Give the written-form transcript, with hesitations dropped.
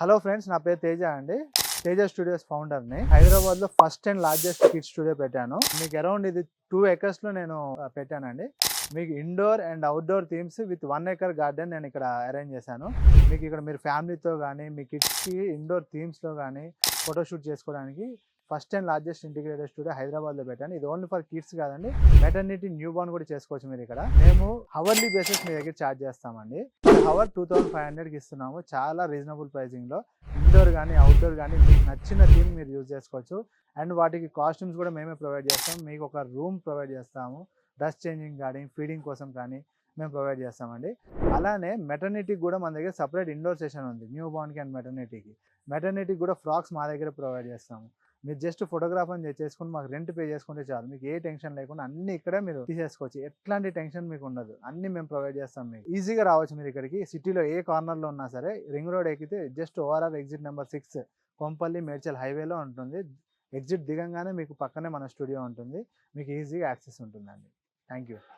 Hello friends, నా పేరు తేజ అండి. తేజ స్టూడియోస్ ఫౌండర్ని. హైదరాబాద్లో first and largest kids studio పెట్టాను. మీకు అరౌండ్ ఇది 2 acres నేను పెట్టానండి. మీకు indoor and outdoor themes with 1 acre garden నేను ఇక్కడ అరేంజ్ చేశాను. మీకు ఇక్కడ మీరు ఫ్యామిలీతో కానీ మీ కిడ్స్కి ఇండోర్ థీమ్స్లో కానీ ఫోటోషూట్ చేసుకోవడానికి first and largest integrated studio హైదరాబాద్లో పెట్టాను. ఇది ఓన్లీ ఫర్ కిడ్స్ కాదండి, మెటర్నిటీ న్యూ బార్న్ కూడా చేసుకోవచ్చు. మీరు ఇక్కడ మేము హవర్లీ బేసిస్ మీ దగ్గర ఛార్జ్ చేస్తామండి. హవర్ 2500కి ఇస్తున్నాము. చాలా రీజనబుల్ ప్రైజింగ్లో ఇండోర్ కానీ అవుట్డోర్ కానీ మీకు నచ్చిన థీమ్ మీరు యూజ్ చేసుకోవచ్చు. అండ్ వాటికి కాస్ట్యూమ్స్ కూడా మేమే ప్రొవైడ్ చేస్తాం. మీకు ఒక రూమ్ ప్రొవైడ్ చేస్తాము. డ్రెస్ చేంజింగ్ కానీ ఫీడింగ్ కోసం కానీ మేము ప్రొవైడ్ చేస్తామండి. అలానే మెటర్నిటీకి కూడా మన దగ్గర సపరేట్ ఇండోర్ సెషన్ ఉంది. న్యూ బార్న్కి అండ్ మెటర్నిటీకి కూడా ఫ్రాక్స్ మా దగ్గర ప్రొవైడ్ చేస్తాము. మీరు జస్ట్ ఫోటోగ్రాఫర్ని చేసుకుని మాకు రెంట్ పే చేసుకుంటే చాలు. మీకు ఏ టెన్షన్ లేకుండా అన్ని ఇక్కడే మీరు తీసేసుకోవచ్చు. ఎట్లాంటి టెన్షన్ మీకు ఉండదు. అన్ని మేము ప్రొవైడ్ చేస్తాం. మీకు ఈజీగా రావచ్చు. మీరు ఇక్కడికి సిటీలో ఏ కార్నర్లో ఉన్నా సరే రింగ్ రోడ్ ఎక్కితే just ORR exit number 6 Kompally Medchal హైవేలో ఉంటుంది. ఎగ్జిట్ దిగంగానే మీకు పక్కనే మన స్టూడియో ఉంటుంది. మీకు ఈజీగా యాక్సెస్ ఉంటుందండి. Thank you.